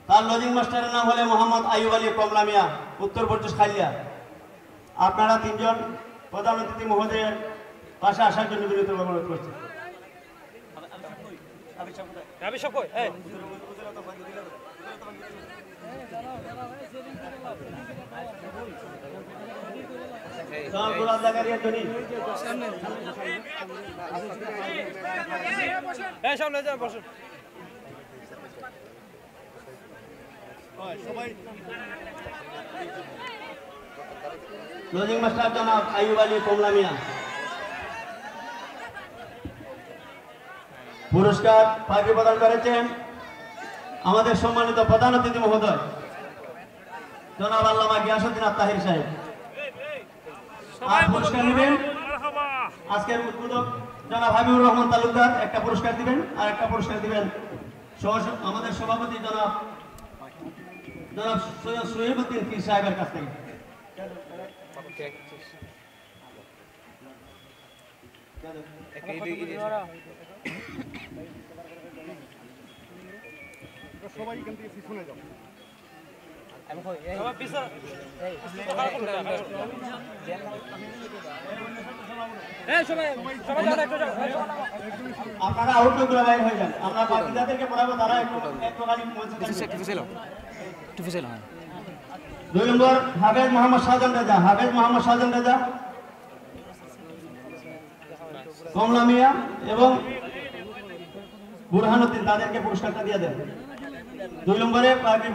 তার লজিং মাস্টারের নাম হলে মোহাম্মদ আইয়ুব আলী কমলা মিয়া, উত্তর বর্জুস খালিয়া। আপনারা তিনজন প্রধান অতিথি মহোদয়ের পাশে আসার জন্য বিনীত অনুরোধ করছি। লজিং মাস্টার জনাব আইয়ুব আলী কমলা মিয়া। পুরস্কার পাখি প্রদান করেছেন আমাদের সম্মানিত প্রধান অতিথি মহোদয় জনাব আল্লামা গিয়াসউদ্দিন আত্তাহির সাহেব। আর পুরস্কার নেবেন আজকের উদ্বোধক জনাব হাবিবুর রহমান তালুকদার, একটা পুরস্কার দিবেন। আর একটা পুরস্কার দিবেন আমাদের সভাপতি জনাব সৈয়দ সোহেবউদ্দিন পীর সাহেবের কাছ থেকে। সবাই এখান থেকে পিছনে যাও। আপনারা আউটডোর বাইরে হয়ে যান। আমরা বাকিদেরকে পড়াবো, তারা একটু খালি দুই নম্বর হাফেজ মোহাম্মদ শাহজাহান রাজা। হাফেজ মোহাম্মদ শাহজাহান রাজা, কমলা মিয়া এবং বুরহানুদ্দিন, তাদেরকে পুরস্কারটা দিয়ে দেন। দুই নম্বরে পাগড়ি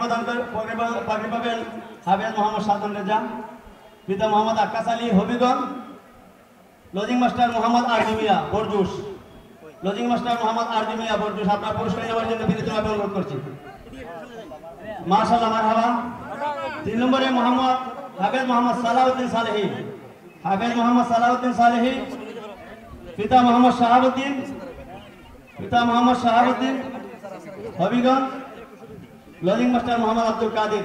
পাবেন হাফেজ মোহাম্মদ শাহজাহান রাজা, পিতা মোহাম্মদ আক্কাস আলী হবিগঞ্জ, লজিং মাস্টার মোহাম্মদ আরজি মিয়া বরজুস। লজিং মাস্টার মোহাম্মদ আরজি মিয়া বরজুস, আপনার পুরস্কার নেওয়ার জন্য বিনীতভাবে অনুরোধ করছি। মাশাআল্লাহ, মারহাবা। তিন নম্বরে মোহাম্মদ হাফেজ মোহাম্মদ সালাউদ্দিন সালেহী। হাফেজ মোহাম্মদ সালাউদ্দিন সালেহী, পিতা মোহাম্মদ শাহাবুদ্দিন, হবিগঞ্জ, লজিং মাস্টার মোহাম্মদ আব্দুল কাদের।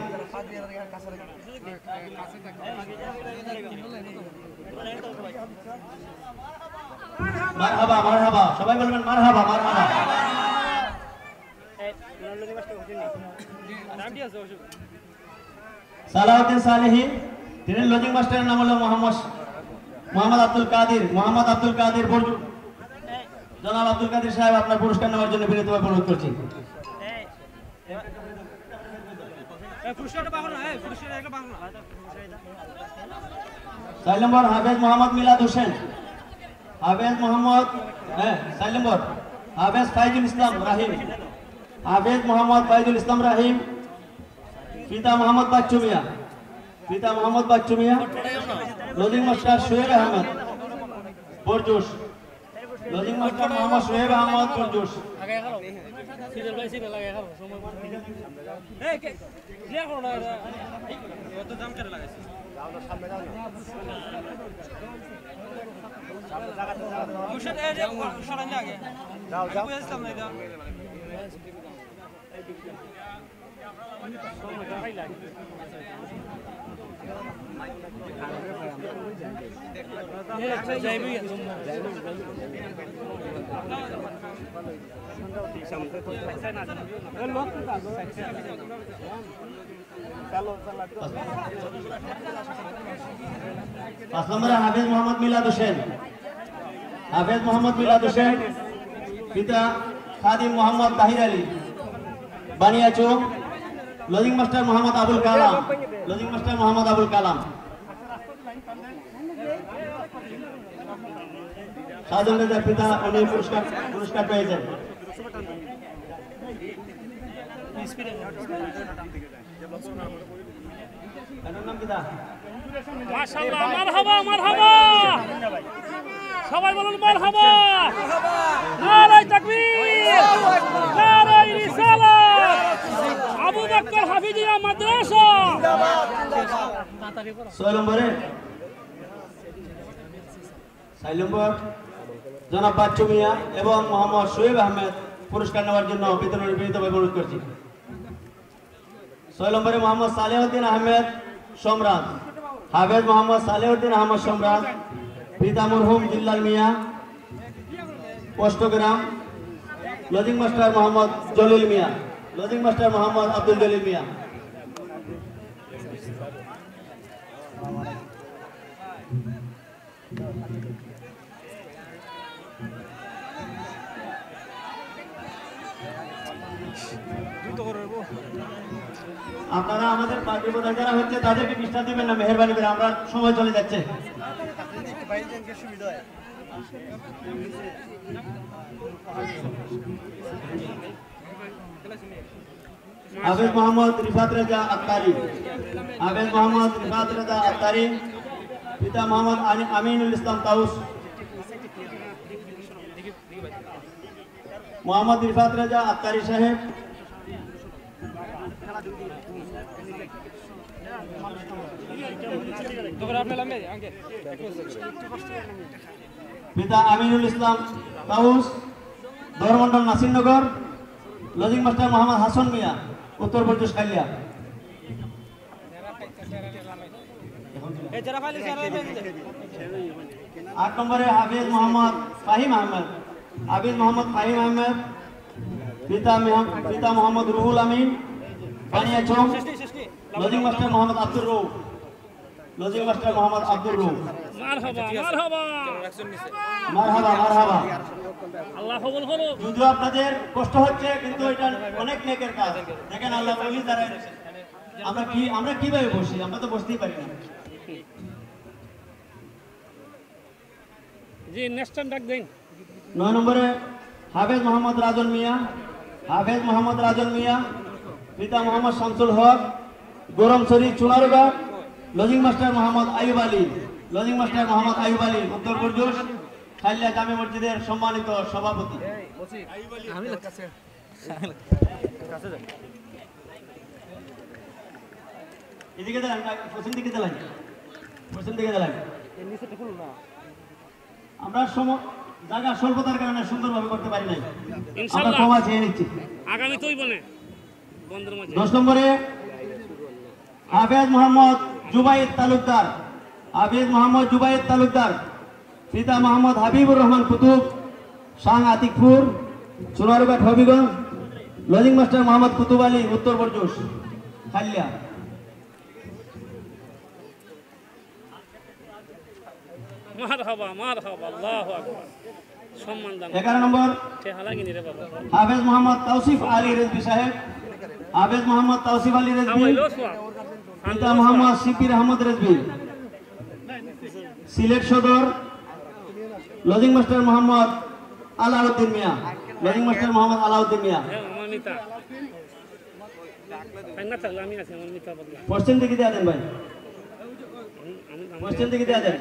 মারহাবা, মারহাবা, সবাই বলবেন মারহাবা, মারহাবা। সালাউদ্দিন সালেহী, তিনি লজিং মাস্টারের নাম হলো মোহাম্মদ আব্দুল কাদের। মোহাম্মদ আব্দুল কাদের বরজু, জনাব আব্দুল কাদের সাহেব, আপনার পুরস্কার নেওয়ার জন্য বিনীতভাবে অনুরোধ করছি। 4 নম্বর হাফেজ মোহাম্মদ মিলাদ হোসেন। হাফেজ মোহাম্মদ 4 নম্বর হাফেজ ফাইজুল ইসলাম রাহিম। হাফেজ মোহাম্মদ ফাইজুল ইসলাম রাহিম, পিতা Mohammad Bachchu Mia. Lodging master Soheb Ahmad Borjus. Lodging master Mohammad Soheb Ahmad Borjus. पाँच नंबर हाफिज मोहम्मद मिलाद हुसैन। हाफिज मोहम्मद मिलाद हुसैन, पिता Khadim Mohammad Tahir Ali Baniachong. Lodging master Mohammad Abul Kalam. Lodging master Mohammad Abul Kalam. साधन पिता उन्हें पुरस्कार पेয়েছেন। মাশাআল্লাহ, মারহাবা মারহাবা, সবাই বলুন মারহাবা। নারে তাকবীর, নারে রিসালাত। আবু বকর হাফিজিয়া মাদ্রাসা জিন্দাবাদ। 6 নম্বরে 4 নম্বর জনাব বাচ্চু মিয়া এবং মোহাম্মদ সোহেব আহমেদ পুরস্কার নেওয়ার জন্য বিতরণের বিনীতভাবে অনুরোধ করছি। 6 নম্বরে মোহাম্মদ সালেউদ্দিন আহমেদ সম্রাট। হাফেজ মোহাম্মদ সালেউদ্দিন আহমদ সম্রাট, পিতা মরহুম জিল্লাল মিয়া অষ্টগ্রাম। লজিং মাস্টার মোহাম্মদ জলিল মিয়া। লজিং মাস্টার মোহাম্মদ আব্দুল জলিল মিয়া। আপনারা আমাদের পার্টি প্রধান যারা হচ্ছে তাদেরকে ডিস্টার্ব দিবেন না, মেহেরবানি করে, আমরা সময় চলে যাচ্ছে। হাফেজ মোহাম্মদ রিফাত রেজা আত্তারি, হাফেজ মোহাম্মদ রিফাত রেজা আত্তারি, পিতা মোহাম্মদ আমিনুল ইসলাম তাউস, মোহাম্মদ রিফাত রেজা আত্তারি সাহেব, পিতা আমিনুল ইসলাম তাউস, ধর্মমন্ডল নাসিরনগর, লজিং মাস্টার মোহাম্মদ হাসান মিয়া, উত্তর প্রদেশ খালিয়া। 8 নম্বরে হাফিজ মোহাম্মদ ফাহিম আহমেদ, হাফিজ মোহাম্মদ ফাহিম আহমেদ, পিতা Mohammad Ruhul Amin, Baniachong, lodging master Mohammad Abdur Rauf, lodging master Mohammad Abdur Rauf. মারহাবা মারহাবা মারহাবা মারহাবা। আল্লাহ কবুল করুক। যদিও আপনাদের কষ্ট হচ্ছে কিন্তু এটা অনেক নেকের কাজ। দেখেন আল্লাহ ওলি দ্বারা আমরা কিভাবে বসি, আমরা তো বসতেই পারি না। জি নেক্সট টাইম ডাক দেন। 9 নম্বরে হাফেজ মোহাম্মদ রাজন মিয়া, হাফেজ মোহাম্মদ রাজন মিয়া, পিতা Mohammad Shamsul Haque, Goromchhori Chunarughat, lodging master Mohammad Ayub Ali, lodging master Mohammad Ayub Ali, উত্তর প্রদেশ খালিয়া জামে মসজিদের সম্মানিত সভাপতি। এদিকে দেন, পশ্চিম দিকে দেন, পশ্চিম দিকে দেন। আমরা জায়গা স্বল্পতার কারণে সুন্দরভাবে করতে পারি নাই, আমরা ইনশাআল্লাহ ক্ষমা চেয়ে নিচ্ছি। আগামী তুই বনে বন্ধের মাঝে। 10 নম্বরে হাফেজ মোহাম্মদ জুবাইদ তালুকদার, হাফেজ মোহাম্মদ জুবাইদ তালুকদার, পিতা মোহাম্মদ হাবিবুর রহমান কুতুব, সাং আতিকপুর, সোনারুঘাট হবিগঞ্জ, লজিং মাস্টার মোহাম্মদ কুতুব আলী, উত্তর প্রদেশ খালিয়া। মারহাবা মারহাবা আল্লাহু আকবার। সম্মান দান 11 নম্বর ঠেহা লাগিনি রে বাবা। হাফেজ মোহাম্মদ তাওসিফ আলী রেজবি সাহেব, হাফেজ মোহাম্মদ তাওসিফ আলী রেজবি, পিতা মোহাম্মদ শিবির আহমদ রেজবি, সিলেট সদর, লজিং মাস্টার মোহাম্মদ আলাউদ্দিন মিয়া, লজিং মাস্টার মোহাম্মদ আলাউদ্দিন মিয়া। আমার মিতা না থাকলে আমি আছি, আমার মিতা বদলা। পশ্চিম দিকে দেয়া দেন ভাই, পশ্চিম দিকে দেয়া দেন।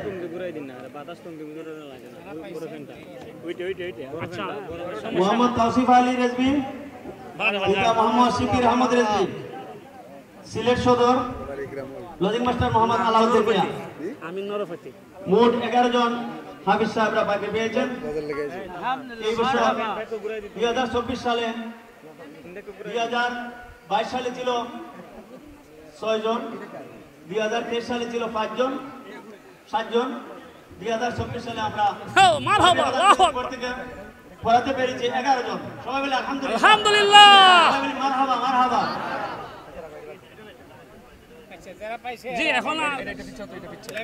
আচ্ছা মোহাম্মদ তাওসিফ আলী রেজবি, পিতা মোহাম্মদ শিবির আহমদ রেজবি, সিলেট সদর, লজিং মাস্টার মোহাম্মদ আলাউদ্দিন মিয়া। আমি নরফতি। মোট 11 জন হাফিজ সাহেবরা পাইপে পেয়েছেন। এই বছর 2024 সালে, 2022 সালে ছিল 6 জন, 2023 সালে ছিল 5 জন, 7 জন, 2024 সালে আমরা মারহাবা আল্লাহু আকবার। পড়াতে পেরেছি 11 জন। সবাই বলে আলহামদুলিল্লাহ, আলহামদুলিল্লাহ। সবাই বলে মারহাবা মারহাবা। জি এখন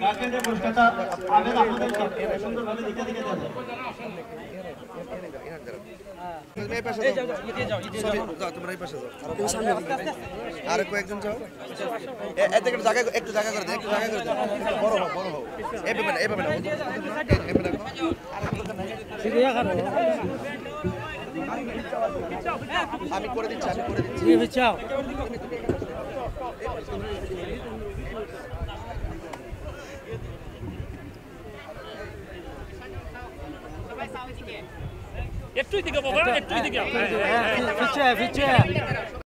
রাজকেন্দ্রের পুরস্কারটা আবেদ আপনাদেরকে সুন্দরভাবে দিকে দিকে দেন। আর কয়েকজন যাও, এতে একটু জায়গা করে দেন, একটু জায়গা করে দেন, বড় হোক বড় হোক, এভাবে না এভাবে না, আমি করে দিচ্ছি, আমি করে দিচ্ছি। একটুই দিকে বাবা, একটুই দিকে। পিছিয়ে